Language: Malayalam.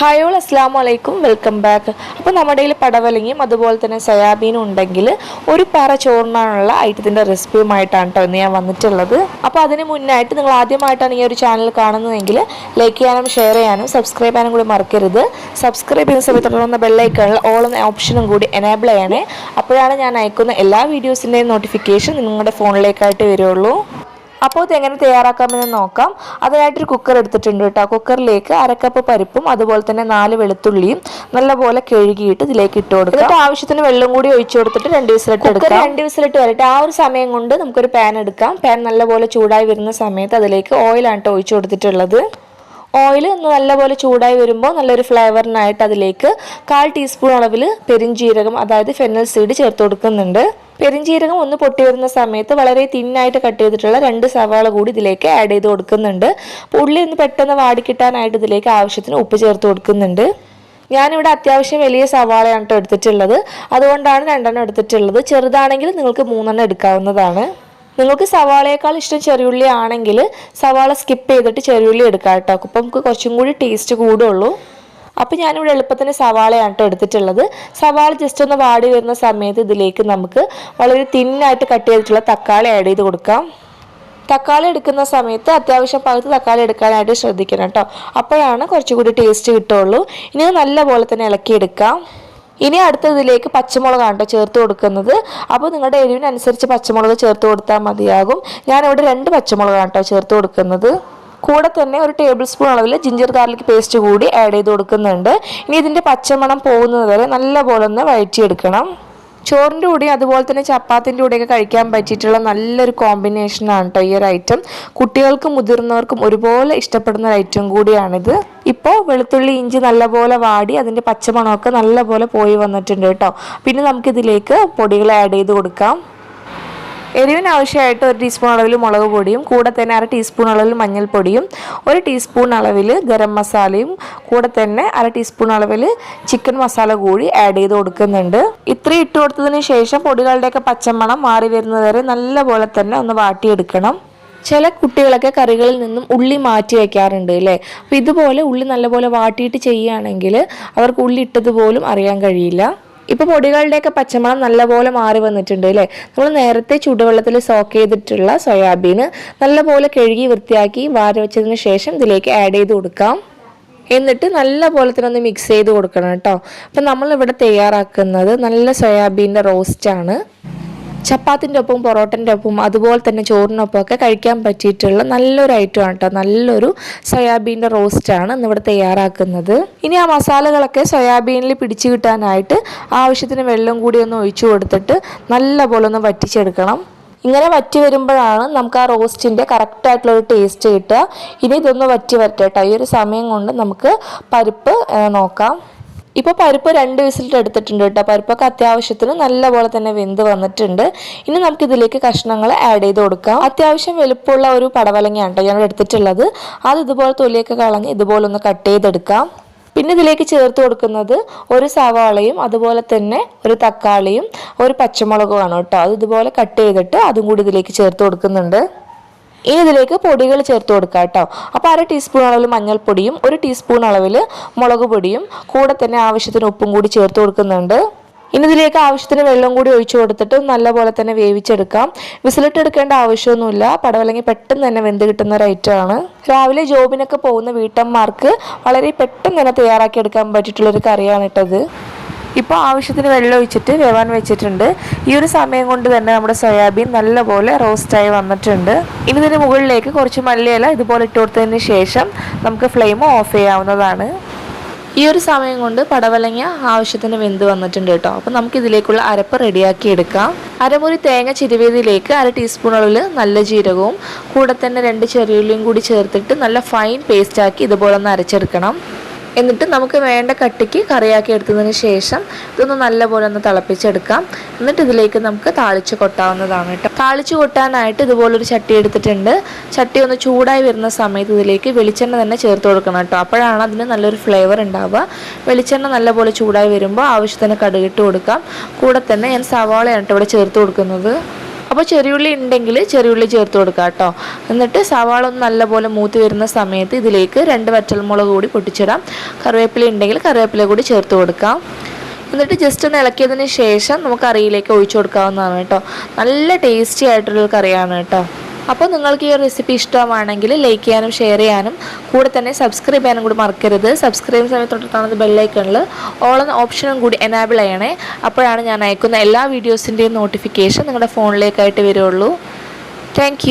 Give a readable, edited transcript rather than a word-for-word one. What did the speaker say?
ഹായ് ഓൾ അസ്സലാമു അലൈക്കും വെൽക്കം ബാക്ക്. അപ്പോൾ നമ്മുടെ കയ്യിൽ പടവലങ്ങയും അതുപോലെ തന്നെ സോയാബീനും ഉണ്ടെങ്കിൽ ഒരു പറ ചോറിനാനുള്ള ഐറ്റത്തിൻ്റെ റെസിപ്പിയുമായിട്ടാണ് കേട്ടോ ഇന്ന് ഞാൻ വന്നിട്ടുള്ളത്. അപ്പോൾ അതിന് മുന്നായിട്ട് നിങ്ങൾ ആദ്യമായിട്ടാണ് ഈ ഒരു ചാനൽ കാണുന്നതെങ്കിൽ ലൈക്ക് ചെയ്യാനും ഷെയർ ചെയ്യാനും സബ്സ്ക്രൈബ് ചെയ്യാനും കൂടി മറക്കരുത്. സബ്സ്ക്രൈബ് ചെയ്യുന്ന സമയത്ത് തുടർന്ന ബെല്ലൈക്കണിൽ ഓൾ എന്ന ഓപ്ഷനും കൂടി എനേബിൾ ചെയ്യണേ. അപ്പോഴാണ് ഞാൻ അയക്കുന്ന എല്ലാ വീഡിയോസിൻ്റെയും നോട്ടിഫിക്കേഷൻ നിങ്ങളുടെ ഫോണിലേക്കായിട്ട് വരുള്ളൂ. അപ്പോൾ ഇതെങ്ങനെ തയ്യാറാക്കാമെന്ന് നോക്കാം. അതിനായിട്ടൊരു കുക്കർ എടുത്തിട്ടുണ്ട് കേട്ടോ. കുക്കറിലേക്ക് അരക്കപ്പ് പരിപ്പും അതുപോലെ തന്നെ 4 വെളുത്തുള്ളിയും നല്ലപോലെ കഴുകിയിട്ട് ഇതിലേക്ക് ഇട്ട് കൊടുക്കുക. എന്നിട്ട് ആവശ്യത്തിന് വെള്ളം കൂടി ഒഴിച്ചു കൊടുത്തിട്ട് 2 വിസിലിട്ട് എടുക്കാം. 2 വിസിലിട്ട് വരട്ടെ. ആ ഒരു സമയം കൊണ്ട് നമുക്കൊരു പാൻ എടുക്കാം. പാൻ നല്ലപോലെ ചൂടായി വരുന്ന സമയത്ത് അതിലേക്ക് ഓയിലാണ് ഒഴിച്ചു കൊടുത്തിട്ടുള്ളത്. ഓയിൽ നല്ലപോലെ ചൂടായി വരുമ്പോൾ നല്ലൊരു ഫ്ലേവറിനായിട്ട് അതിലേക്ക് 1/4 ടീസ്പൂൺ അളവിൽ പെരിഞ്ജീരകം അതായത് ഫെന്നൽ സീഡ് ചേർത്ത് കൊടുക്കുന്നുണ്ട്. പെരിഞ്ജീരകം ഒന്ന് പൊട്ടി വരുന്ന സമയത്ത് വളരെ തിന്നായിട്ട് കട്ട് ചെയ്തിട്ടുള്ള 2 സവാള കൂടി ഇതിലേക്ക് ആഡ് ചെയ്ത് കൊടുക്കുന്നുണ്ട്. ഉള്ളി ഒന്ന് പെട്ടെന്ന് വാടിക്കിട്ടാനായിട്ട് ഇതിലേക്ക് ആവശ്യത്തിന് ഉപ്പ് ചേർത്ത് കൊടുക്കുന്നുണ്ട്. ഞാനിവിടെ അത്യാവശ്യം വലിയ സവാളയാണ് എടുത്തിട്ടുള്ളത്. അതുകൊണ്ടാണ് 2 എടുത്തിട്ടുള്ളത്. ചെറുതാണെങ്കിൽ നിങ്ങൾക്ക് 3 എടുക്കാവുന്നതാണ്. നിങ്ങൾക്ക് സവാളയേക്കാൾ ഇഷ്ടം ചെറിയുള്ളി ആണെങ്കിൽ സവാള സ്കിപ്പ് ചെയ്തിട്ട് ചെറിയുള്ളി എടുക്കാം കേട്ടോ. അപ്പം നമുക്ക് കുറച്ചും കൂടി ടേസ്റ്റ് കൂടുള്ളൂ. അപ്പോൾ ഞാനിവിടെ എളുപ്പത്തിന് സവാളയാണ് എടുത്തിട്ടുള്ളത്. സവാള ജസ്റ്റ് ഒന്ന് വാടി വരുന്ന സമയത്ത് ഇതിലേക്ക് നമുക്ക് വളരെ തിന്നായിട്ട് കട്ട് ചെയ്തിട്ടുള്ള തക്കാളി ആഡ് ചെയ്ത് കൊടുക്കാം. തക്കാളി എടുക്കുന്ന സമയത്ത് അത്യാവശ്യം പകുതി തക്കാളി എടുക്കാനായിട്ട് ശ്രദ്ധിക്കണം കേട്ടോ. അപ്പോഴാണ് കുറച്ചുകൂടി ടേസ്റ്റ് കിട്ടുള്ളൂ. ഇനി നല്ലപോലെ തന്നെ ഇളക്കിയെടുക്കാം. ഇനി അടുത്തതിലേക്ക് പച്ചമുളകാണ് ചേർത്ത് കൊടുക്കുന്നത്. അപ്പോൾ നിങ്ങളുടെ എരിവിനനുസരിച്ച് പച്ചമുളക് ചേർത്ത് കൊടുത്താൽ മതിയാകും. ഞാനിവിടെ 2 പച്ചമുളകാണ് ചേർത്ത് കൊടുക്കുന്നത്. കൂടെ തന്നെ ഒരു ടേബിൾ സ്പൂൺ അളവിൽ ജിഞ്ചർ ഗാർലിക് പേസ്റ്റ് കൂടി ആഡ് ചെയ്ത് കൊടുക്കുന്നുണ്ട്. ഇനി ഇതിൻ്റെ പച്ചമണം പോകുന്നത് വരെ നല്ലപോലെ ഒന്ന് വഴറ്റിയെടുക്കണം. ചോറിൻ്റെ കൂടെയും അതുപോലെ തന്നെ ചപ്പാത്തിൻ്റെ കൂടെയൊക്കെ കഴിക്കാൻ പറ്റിയിട്ടുള്ള നല്ലൊരു കോമ്പിനേഷനാണ് കേട്ടോ ഈ ഒരു ഐറ്റം. കുട്ടികൾക്കും മുതിർന്നവർക്കും ഒരുപോലെ ഇഷ്ടപ്പെടുന്ന ഒരു ഐറ്റം കൂടിയാണിത്. ഇപ്പോൾ വെളുത്തുള്ളി ഇഞ്ചി നല്ലപോലെ വാടി അതിൻ്റെ പച്ചമണമൊക്കെ നല്ലപോലെ പോയി വന്നിട്ടുണ്ട് കേട്ടോ. പിന്നെ നമുക്കിതിലേക്ക് പൊടികൾ ആഡ് ചെയ്ത് കൊടുക്കാം. എരിവിന് ആവശ്യമായിട്ട് 1 ടീസ്പൂൺ അളവിൽ മുളക് പൊടിയും കൂടെ തന്നെ 1/2 ടീസ്പൂൺ അളവിൽ മഞ്ഞൾപ്പൊടിയും 1 ടീസ്പൂൺ അളവിൽ ഗരം മസാലയും കൂടെ തന്നെ 1/2 ടീസ്പൂൺ അളവിൽ ചിക്കൻ മസാല കൂടി ആഡ് ചെയ്ത് കൊടുക്കുന്നുണ്ട്. ഇത്രയും ഇട്ട് കൊടുത്തതിന് ശേഷം പൊടികളുടെയൊക്കെ പച്ചമണം മാറി വരുന്നത് വരെ നല്ലപോലെ തന്നെ ഒന്ന് വാട്ടിയെടുക്കണം. ചില കുട്ടികളൊക്കെ കറികളിൽ നിന്നും ഉള്ളി മാറ്റി വയ്ക്കാറുണ്ട് അല്ലേ. അപ്പോൾ ഇതുപോലെ ഉള്ളി നല്ലപോലെ വാട്ടിയിട്ട് ചെയ്യുകയാണെങ്കിൽ അവർക്ക് ഉള്ളി ഇട്ടത് പോലും അറിയാൻ കഴിയില്ല. ഇപ്പോൾ പൊടികളുടെയൊക്കെ പച്ചമണം നല്ലപോലെ മാറി വന്നിട്ടുണ്ട് അല്ലേ. നമ്മൾ നേരത്തെ ചൂടുവെള്ളത്തിൽ സോക്ക് ചെയ്തിട്ടുള്ള സോയാബീന് നല്ലപോലെ കഴുകി വൃത്തിയാക്കി വാരി വെച്ചതിന് ശേഷം ഇതിലേക്ക് ആഡ് ചെയ്ത് കൊടുക്കാം. എന്നിട്ട് നല്ലപോലെ തന്നെ ഒന്ന് മിക്സ് ചെയ്ത് കൊടുക്കണം കേട്ടോ. അപ്പം നമ്മളിവിടെ തയ്യാറാക്കുന്നത് നല്ല സോയാബീൻ്റെ റോസ്റ്റാണ്. ചപ്പാത്തിൻ്റെ ഒപ്പം പൊറോട്ടൻ്റെ ഒപ്പം അതുപോലെ തന്നെ ചോറിനൊപ്പം ഒക്കെ കഴിക്കാൻ പറ്റിയിട്ടുള്ള നല്ലൊരു ഐറ്റമാണ് കേട്ടോ. നല്ലൊരു സോയാബീൻ്റെ റോസ്റ്റാണ് ഇന്നിവിടെ തയ്യാറാക്കുന്നത്. ഇനി ആ മസാലകളൊക്കെ സോയാബീനിൽ പിടിച്ചു കിട്ടാനായിട്ട് ആവശ്യത്തിന് വെള്ളം കൂടി ഒന്ന് ഒഴിച്ചു കൊടുത്തിട്ട് നല്ലപോലെ ഒന്ന് വറ്റിച്ചെടുക്കണം. ഇങ്ങനെ വറ്റി വരുമ്പോഴാണ് നമുക്ക് ആ റോസ്റ്റിൻ്റെ കറക്റ്റായിട്ടുള്ളൊരു ടേസ്റ്റ് കിട്ടുക. ഇനി ഇതൊന്ന് വറ്റി വരട്ടെ കേട്ടോ. ഈ ഒരു സമയം കൊണ്ട് നമുക്ക് പരിപ്പ് നോക്കാം. ഇപ്പോൾ പരിപ്പ് 2 വിസിലിട്ട് എടുത്തിട്ടുണ്ട് കേട്ടോ. പരിപ്പൊക്കെ അത്യാവശ്യത്തിന് നല്ലപോലെ തന്നെ വെന്ത് വന്നിട്ടുണ്ട്. ഇനി നമുക്കിതിലേക്ക് കഷ്ണങ്ങൾ ആഡ് ചെയ്ത് കൊടുക്കാം. അത്യാവശ്യം വലുപ്പമുള്ള ഒരു പടവലങ്ങയാണ് കേട്ടോ ഞാൻ എടുത്തിട്ടുള്ളത്. അത് ഇതുപോലെ തൊലിയൊക്കെ കളഞ്ഞ് ഇതുപോലെ ഒന്ന് കട്ട് ചെയ്തെടുക്കാം. പിന്നെ ഇതിലേക്ക് ചേർത്ത് കൊടുക്കുന്നത് 1 സവാളയും അതുപോലെ തന്നെ 1 തക്കാളിയും 1 പച്ചമുളകുമാണ് കേട്ടോ. അത് ഇതുപോലെ കട്ട് ചെയ്തിട്ട് അതും കൂടി ഇതിലേക്ക് ചേർത്ത് കൊടുക്കുന്നുണ്ട്. ഇനി ഇതിലേക്ക് പൊടികൾ ചേർത്ത് കൊടുക്കാം കേട്ടോ. അപ്പോൾ 1/2 ടീസ്പൂൺ അളവിൽ മഞ്ഞൾപ്പൊടിയും 1 ടീസ്പൂൺ അളവിൽ മുളക് പൊടിയും കൂടെ തന്നെ ആവശ്യത്തിന് ഉപ്പും കൂടി ചേർത്ത് കൊടുക്കുന്നുണ്ട്. ഇനി ഇതിലേക്ക് ആവശ്യത്തിന് വെള്ളം കൂടി ഒഴിച്ചു കൊടുത്തിട്ട് നല്ലപോലെ തന്നെ വേവിച്ചെടുക്കാം. വിസിലിട്ട് എടുക്കേണ്ട ആവശ്യമൊന്നുമില്ല. പടവലങ്ങി പെട്ടെന്ന് തന്നെ വെന്ത് കിട്ടുന്ന ഒരു ഐറ്റമാണ്. രാവിലെ ജോബിനൊക്കെ പോകുന്ന വീട്ടമ്മമാർക്ക് വളരെ പെട്ടെന്ന് തന്നെ തയ്യാറാക്കി എടുക്കാൻ പറ്റിയിട്ടുള്ളൊരു കറിയാണ് ഇട്ടത്. ഇപ്പോൾ ആവശ്യത്തിന് വെള്ളം ഒഴിച്ചിട്ട് വേവാൻ വെച്ചിട്ടുണ്ട്. ഈ ഒരു സമയം കൊണ്ട് തന്നെ നമ്മുടെ സോയാബീൻ നല്ലപോലെ റോസ്റ്റായി വന്നിട്ടുണ്ട്. ഇനി ഇതിന് മുകളിലേക്ക് കുറച്ച് മല്ലിയില ഇതുപോലെ ഇട്ട് കൊടുത്തതിന് ശേഷം നമുക്ക് ഫ്ലെയിം ഓഫ് ചെയ്യാവുന്നതാണ്. ഈ ഒരു സമയം കൊണ്ട് പടവലങ്ങ ആവശ്യത്തിന് വെന്ത് വന്നിട്ടുണ്ട് കേട്ടോ. അപ്പോൾ നമുക്ക് ഇതിലേക്കുള്ള അരപ്പ് റെഡിയാക്കി എടുക്കാം. അരമുറി തേങ്ങ ചിരവിയതിലേക്ക് 1/2 ടീസ്പൂൺ അളവിൽ നല്ല ജീരകവും കൂടെ തന്നെ 2 ചെറിയുള്ളിയും കൂടി ചേർത്തിട്ട് നല്ല ഫൈൻ പേസ്റ്റാക്കി ഇതുപോലെ ഒന്ന് അരച്ചെടുക്കണം. എന്നിട്ട് നമുക്ക് വേണ്ട കട്ടിക്ക് കറിയാക്കി എടുത്തതിന് ശേഷം ഇതൊന്ന് നല്ലപോലെ ഒന്ന് തിളപ്പിച്ചെടുക്കാം. എന്നിട്ട് ഇതിലേക്ക് നമുക്ക് താളിച്ച് കൊട്ടാവുന്നതാണ് കേട്ടോ. താളിച്ച് കൊട്ടാനായിട്ട് ഇതുപോലൊരു ചട്ടി എടുത്തിട്ടുണ്ട്. ചട്ടി ഒന്ന് ചൂടായി വരുന്ന സമയത്ത് ഇതിലേക്ക് വെളിച്ചെണ്ണ തന്നെ ചേർത്ത് കൊടുക്കണം കേട്ടോ. അപ്പോഴാണ് അതിന് നല്ലൊരു ഫ്ലേവർ ഉണ്ടാവുക. വെളിച്ചെണ്ണ നല്ലപോലെ ചൂടായി വരുമ്പോൾ ആവശ്യത്തിന് കടുകിട്ട് കൊടുക്കാം. കൂടെ തന്നെ ഞാൻ സവാളയാണ് ഇവിടെ ചേർത്ത് കൊടുക്കുന്നത്. അപ്പോൾ ചെറിയുള്ളി ഉണ്ടെങ്കിൽ ചെറിയുള്ളി ചേർത്ത് കൊടുക്കുക കേട്ടോ. എന്നിട്ട് സവാള ഒന്ന് നല്ലപോലെ മൂത്ത് വരുന്ന സമയത്ത് ഇതിലേക്ക് 2 വറ്റൽമുളക് കൂടി പൊട്ടിച്ചിടാം. കറിവേപ്പില ഉണ്ടെങ്കിൽ കറിവേപ്പില കൂടി ചേർത്ത് കൊടുക്കാം. എന്നിട്ട് ജസ്റ്റ് ഒന്ന് ഇളക്കിയതിന് ശേഷം നമുക്ക് കറിയിലേക്ക് ഒഴിച്ചു കൊടുക്കാവുന്നതാണ് കേട്ടോ. നല്ല ടേസ്റ്റി ആയിട്ടുള്ളൊരു കറിയാണ് കേട്ടോ. അപ്പോൾ നിങ്ങൾക്ക് ഈ ഒരു റെസിപ്പി ഇഷ്ടമാണെങ്കിൽ ലൈക്ക് ചെയ്യാനും ഷെയർ ചെയ്യാനും കൂടെ തന്നെ സബ്സ്ക്രൈബ് ചെയ്യാനും കൂടി മറക്കരുത്. സബ്സ്ക്രൈബ് ചെയ്യുന്ന സമയത്ത് തൊട്ടിട്ടാണ് ബെല്ലൈക്കണിൽ ഓൾ എന്ന ഓപ്ഷനും കൂടി എനാബിൾ ചെയ്യണേ. അപ്പോഴാണ് ഞാൻ അയക്കുന്ന എല്ലാ വീഡിയോസിൻ്റെയും നോട്ടിഫിക്കേഷൻ നിങ്ങളുടെ ഫോണിലേക്കായിട്ട് വരുള്ളൂ. താങ്ക്